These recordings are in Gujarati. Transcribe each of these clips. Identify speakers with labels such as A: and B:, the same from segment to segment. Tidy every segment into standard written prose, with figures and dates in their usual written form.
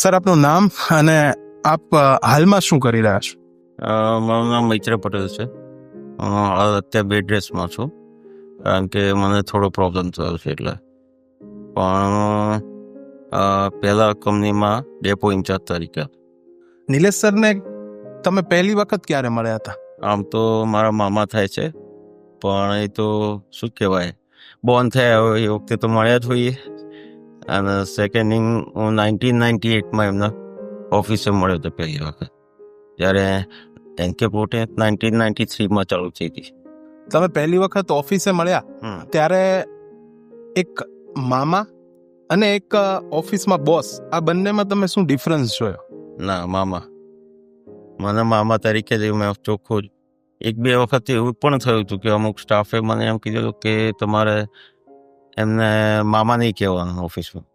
A: સર, આપનું નામ અને આપ હાલમાં શું કરી રહ્યા છો?
B: મારું નામ મૈત્ર પટેલ છે. હું અત્યારે બેડ રેસ્ટમાં છું, કારણ કે મને થોડો પ્રોબ્લેમ થયો છે એટલે. પણ પહેલા કંપનીમાં ડેપો ઇન્ચાર્જ તરીકે.
A: નિલેશ સરને તમે પહેલી વખત ક્યારે મળ્યા હતા?
B: આમ તો મારા મામા થાય છે, પણ એ તો શું કહેવાય, બોર્ન થયા હોય એ વખતે તો મળ્યા જ હોઈએ. અને સેકન્ડ હું 1998માં એમના ઓફિસે મળ્યો હતો પહેલી વખત, જ્યારે એનકે પ્રોટીન 1993માં ચાલુ થઈ હતી.
A: તમે પહેલી વખત ઓફિસે મળ્યા ત્યારે એક મામા અને એક ઓફિસમાં બોસ, આ બંનેમાં તમે શું ડિફરન્સ જોયો?
B: ના, મને મામા તરીકે જ મેં ચોખ્ખું જ. એક બે વખત એવું પણ થયું હતું કે અમુક સ્ટાફે મને એમ કીધું કે તમારે એમને મામા નહીં કહેવાનું ઓફિસમાં.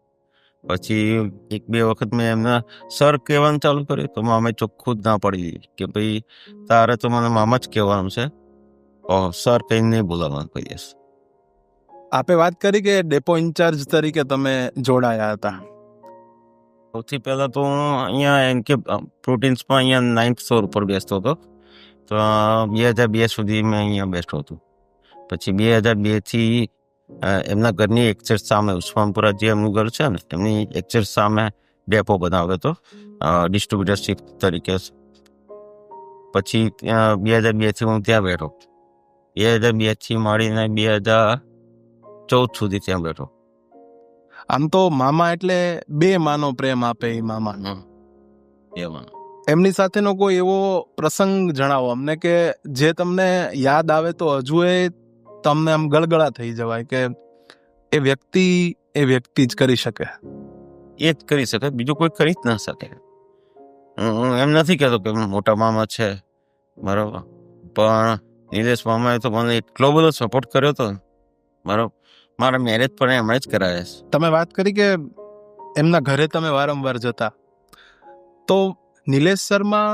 B: પછી એક બે વખત મેં એમને સર કહેવાનું ચાલુ કર્યું તો મામે ચોખ્ખું જ ના પડી દીધી કે ભાઈ તારે તો મને મામા જ કહેવાનું છે, સર કહીને નહીં બોલાવવાનું કોઈ દિવસ.
A: આપે વાત કરી કે ડેપો ઇન્ચાર્જ તરીકે તમે જોડાયા હતા.
B: સૌથી પહેલાં તો હું અહીંયા એનકે પ્રોટીન્સમાં અહીંયા 9th ફ્લોર ઉપર બેસતો હતો. તો 2002 સુધી મેં અહીંયા બેસતો હતો. પછી 2002થી એમના ઘરની એક્ઝેક્ટ સામે ઉસ્માનપુરા જે એમનું ઘર છે ને, એમની એક્ઝેક્ટ સામે ડેપો બનાવ્યો હતો ડિસ્ટ્રીબ્યુટરશીપ તરીકે. પછી 2002થી હું ત્યાં બેઠો. 2002થી મળીને 2014 સુધી ત્યાં બેઠો.
A: આમ તો મામા એટલે બે માનો પ્રેમ આપે એ મામા.
B: એમાં
A: એમની સાથેનો કોઈ એવો પ્રસંગ જણાવો અમને કે જે તમને યાદ આવે તો હજુ એ તમને આમ ગળગળા થઈ જવાય કે એ વ્યક્તિ જ કરી શકે.
B: એ જ કરી શકે, બીજું કોઈ કરી જ ના શકે. હું એમ નથી કહેતો કે મોટા મામા છે બરાબર, પણ નિલેશ મામાએ તો મને એટલો બધો સપોર્ટ કર્યો હતો. મારા મેરેજ પણ એમણે જ કરાવ્યા છે.
A: તમે વાત કરી કે એમના ઘરે તમે વારંવાર જતા, તો નિલેશ શર્મા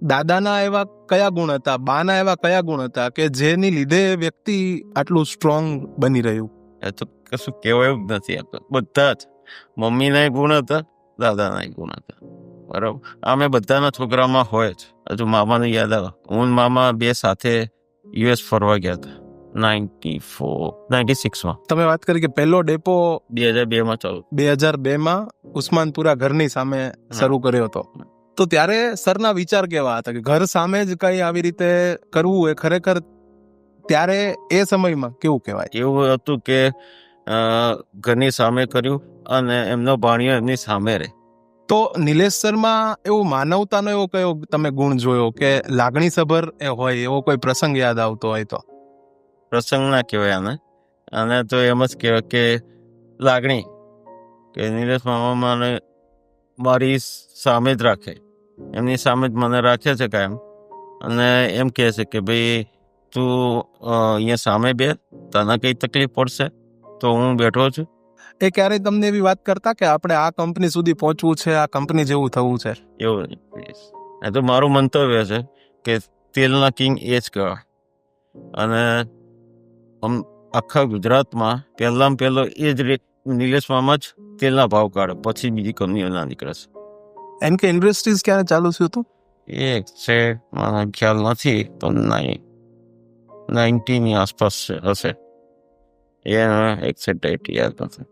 A: દાદાના એવા કયા ગુણ હતા, બાના એવા કયા ગુણ હતા કે જેની લીધે વ્યક્તિ આટલું સ્ટ્રોંગ બની રહ્યું?
B: એ તો કશું કહેવાયું જ નથી. બધા જ મમ્મીના ગુણ હતા, દાદાના ગુણ હતા બરાબર. અમે બધાના છોકરામાં હોય જ. હજુ મામાને યાદ આવે, હું મામા બે સાથે યુએસ ફરવા ગયા હતા 96માં.
A: તમે વાત કરી કે પહેલો ડેપો
B: 2002માં ચાલુ,
A: 2002માં ઉસ્માનપુરા ઘરની સામે શરૂ કર્યો હતો. તો ત્યારે સરના વિચાર કેવા હતા કે ઘર સામે જ કઈ આવી રીતે કરવું એ ખરેખર ત્યારે એ સમયમાં કેવું કહેવાય?
B: એવું હતું કે ઘરની સામે કર્યું અને એમનો ભાણિયો એમની સામે રહે.
A: તો નિલેશ શર્મા એવું માનવતાનો એવો કયો તમે ગુણ જોયો કે લાગણી સભર એ હોય એવો કોઈ પ્રસંગ યાદ આવતો હોય તો?
B: પ્રસંગ ના કહેવાય આને તો એમ જ કહેવાય કે લાગણી, કે નિલેશ મામા મને મારી સામે જ રાખે, એમની સામે જ મને રાખે છે કાયમ. અને એમ કહે છે કે ભાઈ તું અહીંયા સામે બે, તને કઈ તકલીફ પડશે તો હું બેઠો છું.
A: એ ક્યારેય તમને એવી વાત કરતા કે આપણે આ કંપની સુધી પહોંચવું છે, આ કંપની જેવું થવું છે?
B: એવું એ તો મારું મંતવ્ય છે કે તેલના કિંગ એ જ કહેવાય. અને આખા ગુજરાતમાં પહેલો એ જ નિલેશ મામા જ તેલના ભાવ કાઢે, પછી બીજી કંપનીઓ ના નીકળે છે.
A: એનકે ઇન્ડસ્ટ્રીઝ ક્યારે ચાલુ થયું હતું?
B: એક છે, મને ખ્યાલ નથી, તો 90ની આસપાસ હશે. એક્ઝેક્ટ ડેટ યાદ નથી.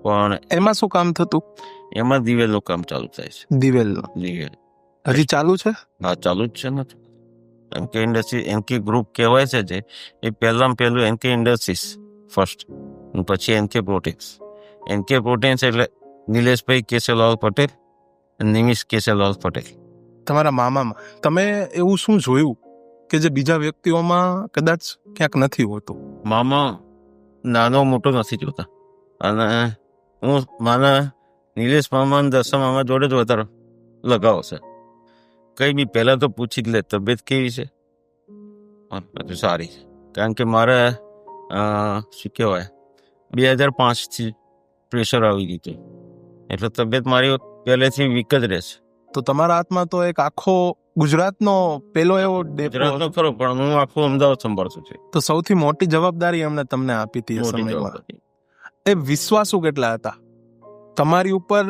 B: પણ
A: એમાં શું કામ થતું?
B: એમાં દિવેલનું કામ ચાલુ થાય છે.
A: દિવેલ હજી ચાલુ છે?
B: હા, ચાલુ જ છે ને. એનકે ઇન્ડસ્ટ્રી, એનકે ગ્રુપ કહેવાય છે જે, એ પહેલું એનકે ઇન્ડસ્ટ્રીઝ ફર્સ્ટ, પછી એનકે પ્રોટીન્સ. એનકે પ્રોટીન્સ એટલે નિલેશભાઈ કેશવલાલ પટેલ, નિમિષ કેશવલાલ પટેલ.
A: તમારા મામામાં તમે એવું શું જોયું કે જે બીજા વ્યક્તિઓમાં કદાચ ક્યાંક નથી હોતું?
B: મામા નાનો મોટો નથી જોતા. અને હું નિલેશ મામા અને દર્શન મામા જોડે જ વધારે લગાવ છે. કંઈ બી પહેલાં તો પૂછી જ લે તબિયત કેવી છે, સારી છે. કારણ કે મારે શું કહેવાય 2005થી પ્રેશર આવી ગયું હતું, એટલે તબિયત મારી પહેલેથી વીક જ રહેશે.
A: તો તમારા હાથમાં તો એક આખો ગુજરાતનો પેલો એવો
B: ગુજરાતનો ખરો, પણ હું આખું અમદાવાદ સંભાળતું છું.
A: તો સૌથી મોટી જવાબદારી એમણે તમને આપી હતી એ સમયમાં. એ વિશ્વાસુ કેટલા હતા તમારી ઉપર?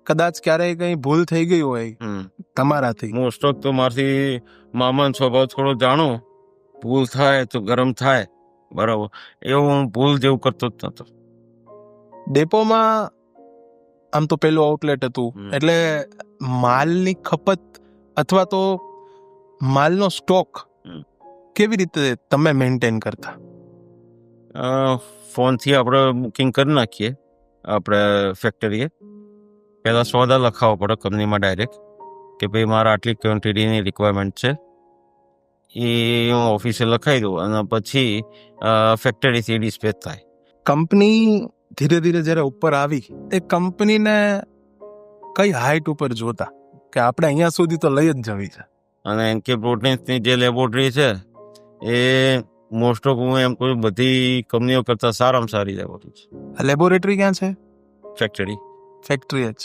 A: કદાચ ક્યારેય કઈ ભૂલ થઈ ગઈ હોય તમારાથી?
B: મોસ્ટ ઓફ તો મારથી મામાનો સ્વભાવ થોડો જાણો, ભૂલ થાય તો ગરમ થાય, બરાબર, એવું હું ભૂલ જેવું કરતો જ નતો.
A: ડેપોમાં આમ તો પેલું આઉટલેટ હતું, એટલે માલની ખપત અથવા તો માલનો સ્ટોક કેવી રીતે તમે મેન્ટેન કરતા?
B: ફોનથી આપણે બુકિંગ કરી નાખીએ. આપણે ફેક્ટરીએ પહેલાં સોદા લખાવવો પડે કંપનીમાં ડાયરેક્ટ, કે ભાઈ મારા આટલી ક્વોન્ટિટીની રિક્વાયરમેન્ટ છે, એ હું ઓફિસે લખાવી દઉં અને પછી ફેક્ટરીથી ડિસ્પેચ થાય.
A: કંપની ધીરે ધીરે જ્યારે ઉપર આવી, એ કંપનીને કઈ હાઈટ ઉપર જોતા કે આપણે અહીંયા સુધી તો લઈ જ જવી છે?
B: અને એનકે પ્રોટીન્સની જે લેબોરેટરી છે એ મોસ્ટ ઓફ હું એમ કહું બધી કંપનીઓ કરતાં સારામાં સારી લેબોરેટરી છે.
A: લેબોરેટરી ક્યાં છે?
B: ફેક્ટરી,
A: ફેક્ટરી જ.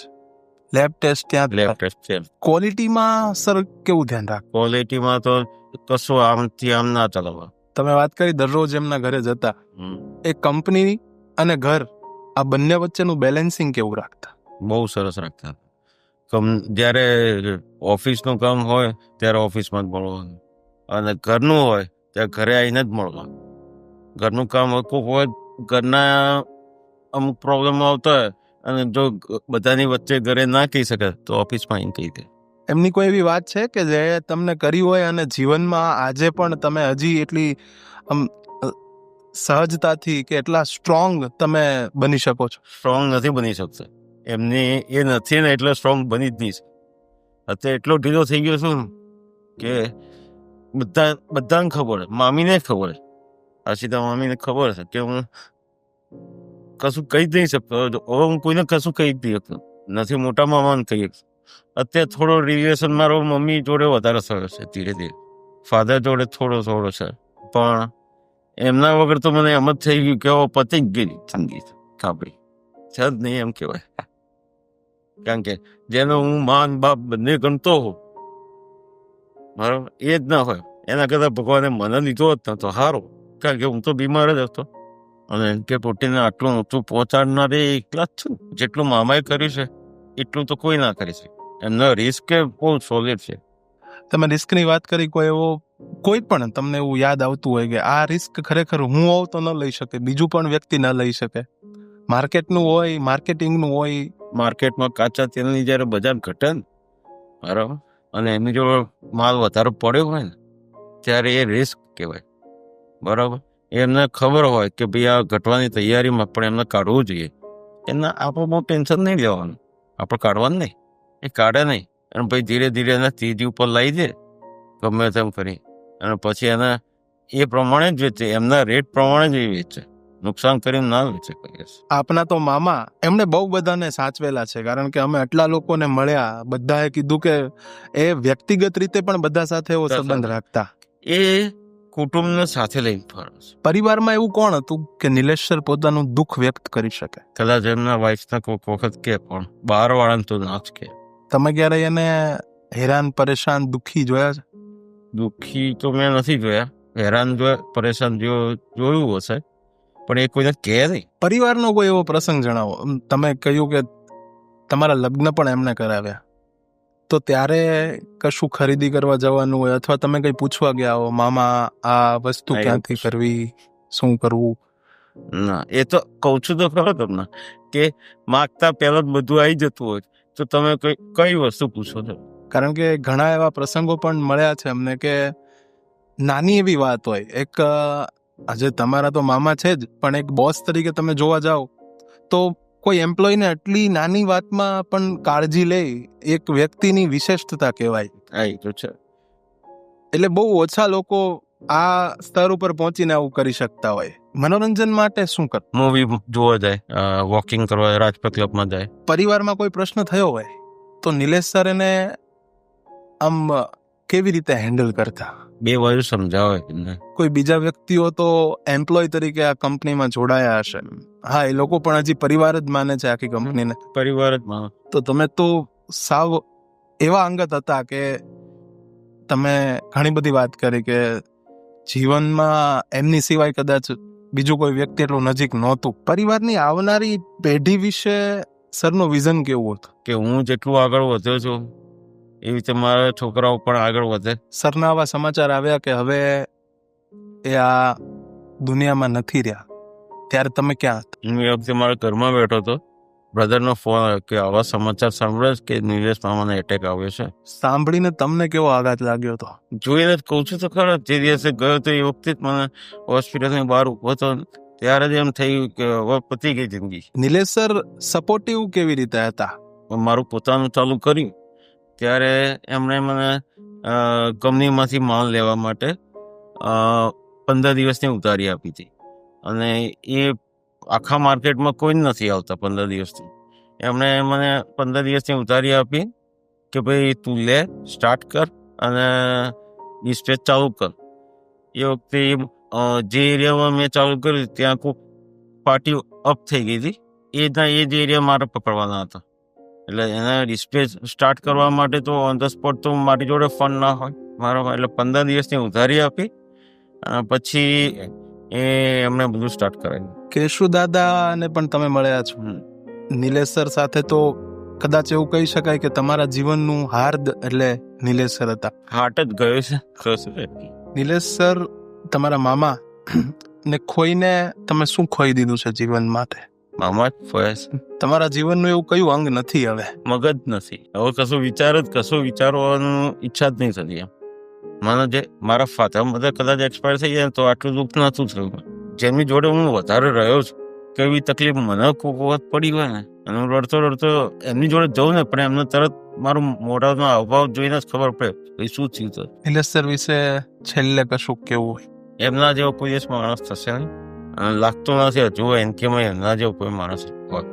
A: લેબ ટેસ્ટ ત્યાં
B: લેબ ટેસ્ટ છે.
A: ક્વોલિટીમાં સર કેવું ધ્યાન રાખ?
B: ક્વોલિટીમાં તો કશું આમથી આમ ના ચલાવવા.
A: તમે વાત કરી દરરોજ એમના ઘરે જતા, એ કંપની અને ઘર આ બંને વચ્ચેનું બેલેન્સિંગ કેવું રાખતા?
B: બહુ સરસ રાખતા. જ્યારે ઓફિસનું કામ હોય ત્યારે ઓફિસમાં જ મળવાનું, અને ઘરનું હોય ત્યારે ઘરે આવીને જ મળવાનું. ઘરનું કામ હોય, ઘરના અમુક પ્રોબ્લેમ આવતા હોય અને જો બધાની વચ્ચે ઘરે ના કહી શકે તો ઓફિસમાં આવીને કહી દે.
A: એમની કોઈ એવી વાત છે કે જે તમને કરી હોય અને જીવનમાં આજે પણ તમે હજી એટલી સહજતાથી કે એટલા સ્ટ્રોંગ તમે બની શકો છો?
B: સ્ટ્રોંગ નથી બની શકતા. એમની એ નથી ને એટલે સ્ટ્રોંગ બની જ નહીં. અત્યારે એટલો ઢીલો થઈ ગયો છું કે બધાને ખબર છે, મામીને ખબર છે, આશિતા મામીને ખબર છે કે હું કશું કહી જ નહીં શકતો. હવે હું કોઈને કશું કહી જ નહીં શકતો. નથી મોટા મામાને કહી શકતો. અત્યારે થોડો રિલેશન મારો મમ્મી જોડે વધારે થયો છે ધીરે ધીરે, ફાધર જોડે થોડો છે, પણ એમના વગર તો મને એમ જ થઈ ગયું કે હવે પતી જ ગઈ સંગીત કાપડી છે જ નહીં એમ કહેવાય. કારણ કે જેનો હું માન બાપ બંને ગણતો હોઉં, બરાબર, એ જ ના હોય. એના કરતાં ભગવાને મને લીધો જ નતો સારો, કારણ કે હું તો બીમાર જ હતો. અને કે પ્રોટીનને આટલું ઊંચું પહોંચાડનારે એકલા જ છું. જેટલું મામાએ કર્યું છે એટલું તો કોઈ ના કરી શકે. એમનો રિસ્ક બહુ સોલિડ છે.
A: તમે રિસ્કની વાત કરી, કોઈ પણ તમને એવું યાદ આવતું હોય કે આ રિસ્ક ખરેખર હું હોઉં તો ન લઈ શકે, બીજું પણ વ્યક્તિ ન લઈ શકે? માર્કેટનું હોય, માર્કેટિંગનું હોય.
B: માર્કેટમાં કાચા તેલની જ્યારે બજાર ઘટે ને, બરાબર, અને એમની જો માલ વધારે પડ્યો હોય ને ત્યારે એ રિસ્ક કહેવાય, બરાબર. એમને ખબર હોય કે ભાઈ આ ઘટવાની તૈયારીમાં પણ એમને કાઢવું જોઈએ. એમને આપણે બહુ ટેન્શન નહીં લેવાનું, આપણે કાઢવાનું નહીં, એ કાઢે નહીં, અને પછી ધીરે ધીરે એને ત્રીજી ઉપર લાવી દે ગમે તેમ કરી, અને પછી એને એ પ્રમાણે જ વેચે, એમના રેટ પ્રમાણે જ એ વેચે, નુકસાન કરીને ના વેચે.
A: આપના તો મામા, એમણે બહુ બધાને સાચવેલા છે, કારણ કે અમે આટલા લોકોને મળ્યા, બધાએ કીધું કે એ વ્યક્તિગત રીતે પણ બધા સાથે એવો સંબંધ રાખતા.
B: એ કુટુંબને સાથે લઈને ફરે છે.
A: પરિવારમાં એવું કોણ હતું કે નિલેશ સર પોતાનું દુઃખ વ્યક્ત કરી શકે?
B: કદાચ એમના વાઇફના કોઈક વખત કે, પણ બહાર વાળાને તો ના જ કે.
A: તમે ક્યારે એને હેરાન, પરેશાન, દુઃખી જોયા છે?
B: દુઃખી તો મેં નથી જોયા, હેરાન જોયા, પરેશાન જોયું હશે, પણ એ કોઈને કહે નહીં. પરિવારનો
A: કોઈ એવો પ્રસંગ જણાવો. તમે કહ્યું કે તમારા લગ્ન પણ એમને કરાવ્યા, તો ત્યારે કશું ખરીદી કરવા જવાનું હોય અથવા તમે કઈ પૂછવા ગયા હો, મામા આ વસ્તુ ક્યાંથી કરવી, શું કરવું?
B: ના, એ તો કહું છું તો ખરો તમને કે માગતા પહેલા જ બધું આવી જતું હોય તો તમે કઈ વસ્તુ પૂછો છો?
A: કારણ કે ઘણા એવા પ્રસંગો પણ મળ્યા છે અમને કે નાની એવી વાત હોય, એક આજે તમારા તો મામા છે જ, પણ એક બોસ તરીકે તમે જોવા જાઓ તો કોઈ એમ્પ્લોયને આટલી નાની વાતમાં પણ કાળજી લે, એક વ્યક્તિની વિશેષતા કહેવાય.
B: હા, એ તો છે.
A: એટલે બહુ ઓછા લોકો આ સ્તર ઉપર પહોંચીને આવું કરી શકતા હોય. મનોરંજન માટે શું કર?
B: મૂવી જોવા જાય, વોકિંગ કરવા રાજપથ ક્લબમાં જાય.
A: પરિવારમાં કોઈ પ્રશ્ન થયો હોય તો નિલેશ સર એને આમ કેવી રીતે હેન્ડલ કરતા?
B: બે બાજુ સમજાવે.
A: કોઈ બીજા વ્યક્તિઓ તો એમ્પ્લોય તરીકે આ કંપનીમાં જોડાયા હશે, હા, એ લોકો પણ હજી પરિવાર જ માને છે આખી કંપનીને.
B: પરિવાર જ માને.
A: તો તમે તો સાવ એવા અંગત હતા કે તમે ઘણી બધી વાત કરી કે જીવનમાં એમની સિવાય કદાચ બીજું કોઈ વ્યક્તિ એટલું નજીક નહોતું. પરિવારની આવનારી પેઢી વિશે સરનું વિઝન કેવું હતું?
B: કે હું જેટલું આગળ વધ્યો છું એવી રીતે મારા છોકરાઓ પણ આગળ વધે.
A: સરના આવા સમાચાર આવ્યા કે હવે એ આ દુનિયામાં નથી રહ્યા, ત્યારે તમે ક્યાં હતા?
B: હું એ વખતે મારા ઘરમાં બેઠો હતો. બ્રધરનો ફોન આવ્યો કે આવા સમાચાર સાંભળે છે કે નિલેશ મામાને એટેક આવ્યો છે.
A: સાંભળીને તમને કેવો આઘાત લાગ્યો હતો?
B: જોઈને જ કહું છું તો ખરા, જે દિવસે ગયો તો એ વખતે જ મને હોસ્પિટલની બહાર ઉભો હતો ત્યારે જ એમ થયું કે હવે પતી ગઈ જિંદગી.
A: નિલેશ સર સપોર્ટિવ કેવી રીતે હતા?
B: મારું પોતાનું ચાલુ કર્યું ત્યારે એમણે મને કંપનીમાંથી માલ લેવા માટે 15 દિવસની ઉધારી આપી હતી, અને એ આખા માર્કેટમાં કોઈ નથી આવતા 15 દિવસથી. એમણે મને 15 દિવસની ઉધારી આપી કે ભાઈ તું લે, સ્ટાર્ટ કર અને ડિસ્પેચ ચાલુ કર. એ વખતે જે એરિયામાં મેં ચાલુ કર્યું ત્યાં કોઈ પાર્ટી અપ થઈ ગઈ હતી, એ જ એરિયા મારે પકડવાના હતા. એટલે એને ડિસ્પ્લે સ્ટાર્ટ કરવા માટે તો ઓન ધ સ્પોટ તો મારી જોડે ફંડ ના હોય મારો. એટલે 15 દિવસની ઉધારી આપી પછી એમણે બધું સ્ટાર્ટ કરાવ્યું.
A: કેશુ દાદાને પણ તમે મળ્યા છો. નિલેશ સર સાથે તો કદાચ એવું કહી શકાય કે તમારા જીવનનું હાર્દ એટલે નિલેશ સર હતા.
B: હાર્ટ જ ગયો છે.
A: નિલેશ સર તમારા મામા ને ખોઈને તમે શું ખોઈ દીધું છે જીવન માટે?
B: મામા જ ફોયા છે.
A: તમારા જીવનનું એવું કયું અંગ નથી હવે?
B: મગજ નથી હવે, કશું વિચારવાનું ઈચ્છા જ નહીં થતી. એમ મને જે મારા ફાધર મધર કદાચ એક્સપાયર થઈ જાય તો આટલું દુઃખ નહોતું થયું. જેમની જોડે હું વધારે રહ્યો છું કે એવી તકલીફ મને કોઈ વખત પડી હોય ને, અને હું રડતો એમની જોડે જઉં ને, પણ એમને તરત મારું મોઢાનો હાવભાવ જોઈને જ ખબર પડે શું થયું હતું.
A: નિલેશ સર વિશે છેલ્લે કશું કેવું હોય?
B: એમના જેવો કોઈ માણસ થશે નહીં, અને લાગતો નથી હજુ એમ કે એમના જેવો કોઈ માણસ હોય.